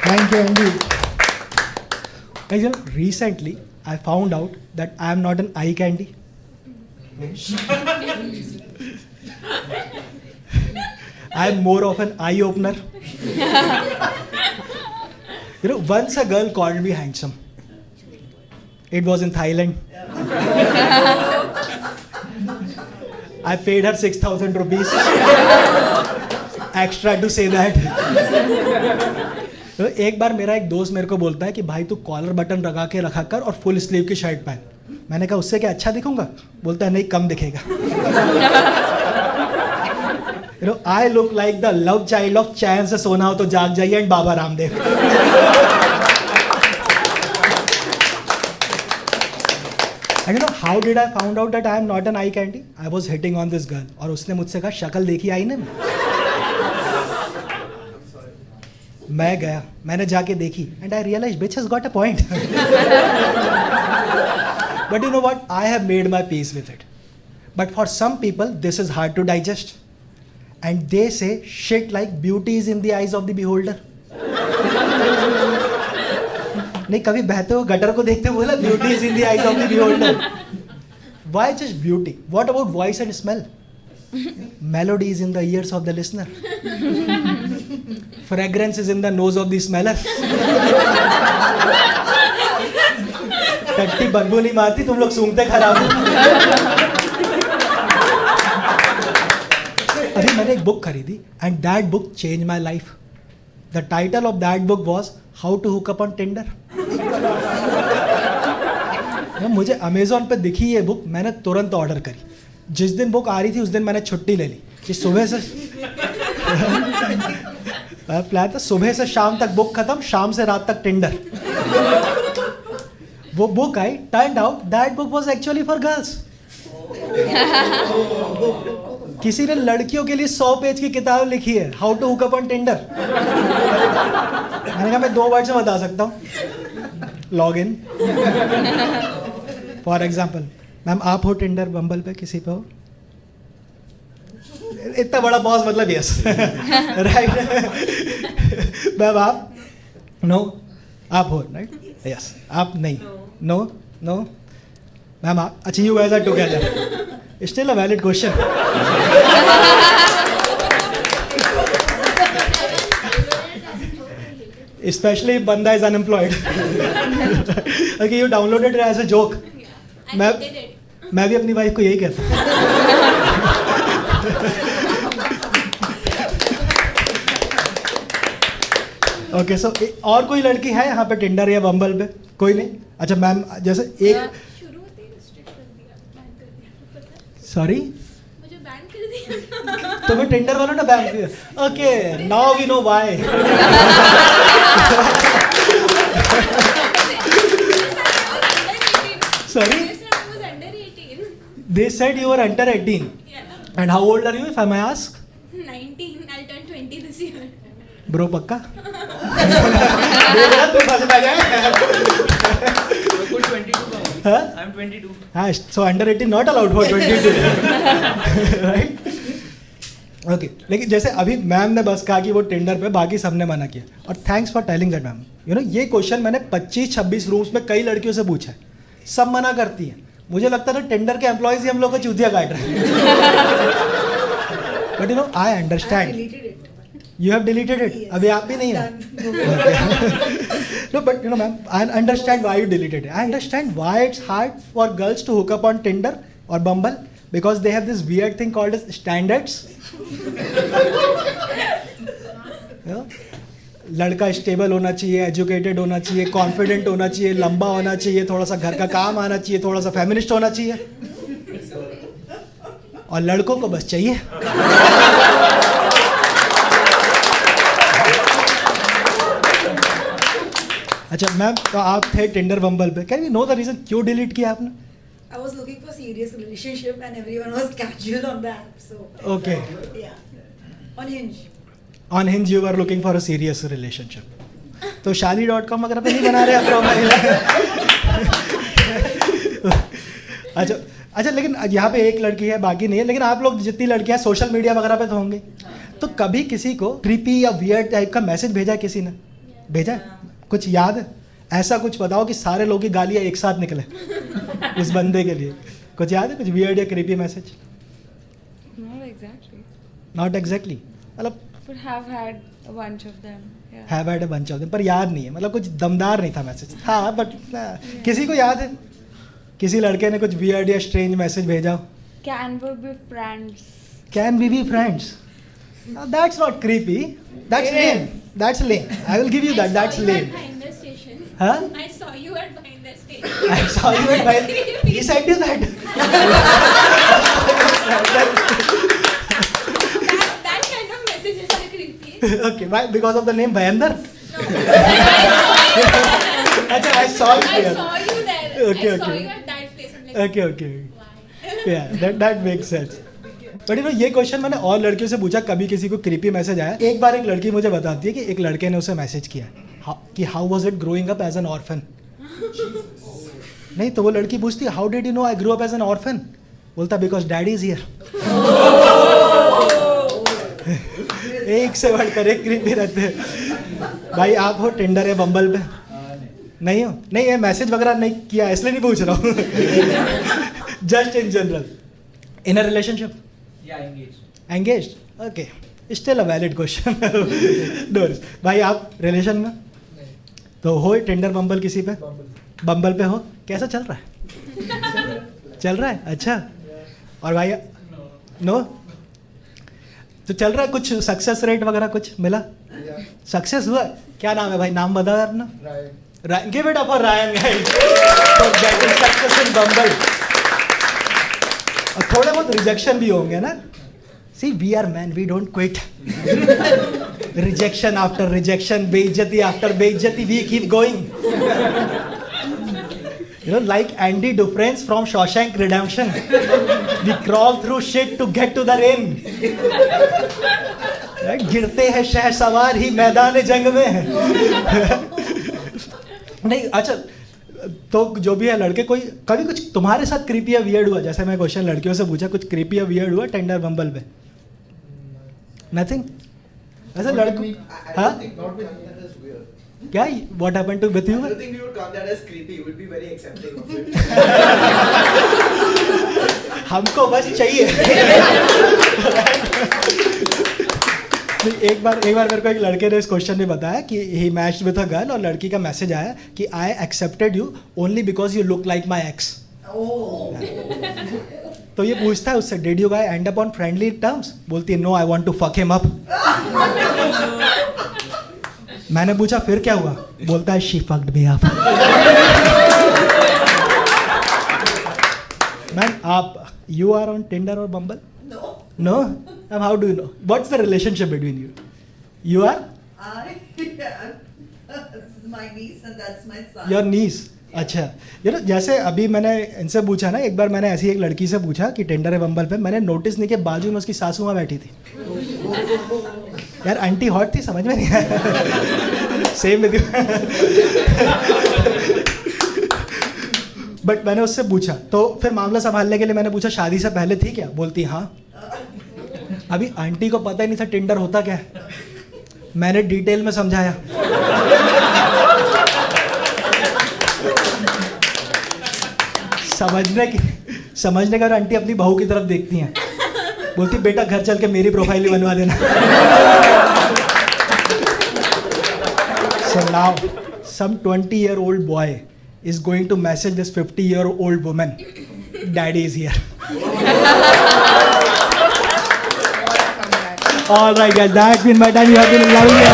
Thank you, Andy. Guys, recently I found out that I am not an eye candy. I am more of an eye opener. Once a girl called me handsome. It was in Thailand. I paid her 6,000 rupees extra to say that. एक बार मेरा एक दोस्त मेरे को बोलता है कि भाई तू कॉलर बटन लगा के रखा कर और फुल स्लीव की शर्ट पहन. मैंने कहा उससे क्या अच्छा दिखूंगा? बोलता है नहीं, कम दिखेगा. I look like the love child of चैन से सोना हो तो जाग जाइए and Baba Ramdev. And how did I found out that I am not an eye candy? I was hitting on this girl. और उसने मुझसे कहा शक्ल देखी आईने में. मैं गया, मैंने जाके देखी and I realized bitch has got a point. But you know what? I have made my peace with it. But for some people, this is hard to digest. And they say shit like beauty is in the eyes of the beholder. नहीं, कभी बहते हो gutter को देखते बोला beauty is in the eyes of the beholder. Why just beauty? What about voice and smell? Melody is in the years of the listener. Fragrance is in the nose of the smeller. टट्टी बदबू नहीं मारती, तुम लोग सूंघते खराब हो. अभी मैंने एक बुक खरीदी and that book change my life. The title of that book was How to Hook Up on Tinder. मुझे अमेजोन पे दिखी ये बुक, मैंने तुरंत ऑर्डर करी. जिस दिन बुक आ रही थी उस दिन मैंने छुट्टी ले ली कि सुबह से प्लान था सुबह से शाम तक बुक खत्म, शाम से रात तक टिंडर. वो book I, turned out that book was actually for girls. किसी ने लड़कियों के लिए 100 पेज की किताब लिखी है, how to hook up on Tinder. मैंने कहा मैं 2 वर्ड से बता सकता हूँ, log in. For example, ma'am आप हो टिंडर बम्बल पे, किसी पे हो? इतना बड़ा पॉज मतलब यस. राइट. मैम आप? नो. आप हो? राइट. यस. आप नहीं? नो. नो. मैम आप? अच्छा, you guys are together. Still a valid question. Especially if banda is unemployed. Okay, you downloaded it as a joke. मैं भी अपनी वाइफ को यही कहता हूँ. Okay, so और कोई लड़की है यहाँ पे टिंडर या बम्बल पे? कोई नहीं. अच्छा मैम, जैसे एक सॉरी मुझे बैन कर दिया. तुम्हें टिंडर वालों ने बैन किया. Okay, now we know why. Sorry? They said you were under 18. Yeah. And how old are you, if I may ask? 19. I'll turn 20 this year. Bro, पक्का? तुम फंस ना जाए. I'm 22. हाँ, so under 18 not allowed for 22. Right? Okay. लेकिन जैसे अभी ma'am ने बस कहा कि वो टेंडर पे, बाकी सबने मना किया. और thanks for telling that ma'am. ये क्वेश्चन मैंने 25-26 रूम्स में कई लड़कियों से पूछा है, सब मना करती हैं. मुझे लगता था टेंडर के एम्प्लॉयज ही हम लोग को चूतिया काट रहे हैं. But I understand. You have deleted it. अभी आप भी नहीं है. No, but ma'am, I understand why you deleted it. I understand why it's hard for girls to hook up on Tinder or Bumble, because they have this weird thing called as standards. लड़का stable होना चाहिए, educated होना चाहिए, confident होना चाहिए, लंबा होना चाहिए, थोड़ा सा घर का काम आना चाहिए, थोड़ा सा फेमिनिस्ट होना चाहिए. और लड़कों को बस चाहिए अच्छा मैम, तो आप थे टिंडर बम्बल पे. Can we know the reason क्यों डिलीट किया आपने? I was looking for serious relationship and everyone was casual on the app, so. Okay. Yeah. On Hinge. On Hinge you were looking for a serious relationship. तो शादी.com वगैरह पे नहीं बना रहे आप प्रोफाइल? अच्छा, लेकिन यहाँ पे एक लड़की है, बाकी नहीं है. लेकिन आप लोग जितनी लड़कियाँ सोशल मीडिया वगैरह पे तो होंगे, तो कभी किसी को क्रीपी या वियर्ड टाइप का मैसेज भेजा किसी ने? भेजा है? कुछ याद है? ऐसा कुछ बताओ कि सारे लोगों की गालियाँ एक साथ निकले उस बंदे के लिए। कुछ याद है? कुछ वियर्ड या creepy message? Not exactly. Not exactly, मतलब But have had a bunch of them. Yeah. Have had a bunch of them, पर याद नहीं है, मतलब कुछ दमदार नहीं था मैसेज। था बट किसी को याद है? किसी लड़के ने कुछ वियर्ड या स्ट्रेंज मैसेज भेजा हो? Can we be friends? Can we be friends? That's not creepy. That's It lame. is. That's lame. I will give you that. That's lame. Behind the station. Huh? I saw you at behind the station. I saw you at my. He sent you that. That kind of messages are creepy. Okay. Why? Because of the name Bhayandar? No. I Achha, I saw you here. saw you there. Okay, I saw okay. you at that place. I'm like, Okay. Okay. why? Yeah. That makes sense. But ये question मैंने और लड़कियों से पूछा, कभी किसी को creepy message आया? एक बार एक लड़की मुझे बताती है कि एक लड़के ने उसे मैसेज किया कि how was it growing up as an orphan. नहीं तो वो लड़की पूछती how did you know I grow up as an orphan? बोलता बिकॉज डैडी इज हियर। एक से बढ़कर एक क्रीपी रहते हैं। भाई आप हो टिंडर या बम्बल पे? नहीं हो? नहीं, ये मैसेज वगैरह नहीं किया इसलिए नहीं पूछ रहा हूँ। Just in general in a relationship? Yeah, engaged. Engaged? Okay, still a valid question. No भाई आप रिलेशन में तो हो? टिंडर बम्बल किसी पे? बम्बल पे हो? कैसा चल रहा है? चल रहा है, अच्छा। और भाई नो तो चल रहा है, कुछ सक्सेस रेट वगैरह कुछ मिला? सक्सेस हुआ? क्या नाम है भाई? नाम बताओ अपना। Ryan. Give it up for Ryan guys for getting success in Bumble. और थोड़े बहुत रिजेक्शन भी होंगे ना? See we are man, we don't quit. Rejection after rejection, बेइज्जती आफ्टर बेइज्जती, we keep going. You know, like Andy Dufresne from Shawshank Redemption, we crawl through shit to get to the rain. Right? गिरते हैं शहसवार ही मैदान जंग में। नहीं अच्छा, तो जो भी है लड़के, कोई कभी कुछ तुम्हारे साथ क्रीपी या वियर्ड हुआ? जैसे मैं क्वेश्चन लड़कियों से पूछा, कुछ क्रीपी या वियर्ड हुआ टेंडर बम्बल पे? नथिंग? ऐसा लड़कों हाँ क्या? What happened to with you? I don't think we would count that as creepy. We would be very accepting of it. हमको बस चाहिए। एक बार मेरे को एक लड़के ने इस क्वेश्चन में बताया कि he matched with a girl और लड़की का मैसेज आया कि I accepted you only because you look like my ex. तो ये पूछता है उससे did you guys end up on friendly terms? बोलती है no, I want to fuck him up. मैंने पूछा फिर क्या हुआ? बोलता है she fucked me up. Ma'am आप यू आर ऑन टिंडर और Bumble? No. No? And how do you know? What's the relationship between you? You are? This is my niece and that's my son. Your niece? अच्छा, जैसे अभी मैंने इनसे पूछा ना, एक बार मैंने ऐसी एक लड़की से पूछा कि टेंडर है बम्बल पे, मैंने नोटिस नहीं किया बाजू में उसकी सासू माँ बैठी थी। यार आंटी हॉट थी, समझ में नहीं आया। Same with you. बट मैंने उससे पूछा, तो फिर मामला संभालने के लिए मैंने पूछा शादी से पहले थी क्या? बोलती हाँ। अभी आंटी को पता ही नहीं था टिंडर होता क्या है। मैंने डिटेल में समझाया। समझने का आंटी अपनी बहू की तरफ देखती हैं, बोलती बेटा घर चल के मेरी प्रोफाइल ही बनवा देना। So now some 20-year-old boy is going to message this 50-year-old woman, daddy is here. All right guys, that's been my time. You have been lovely.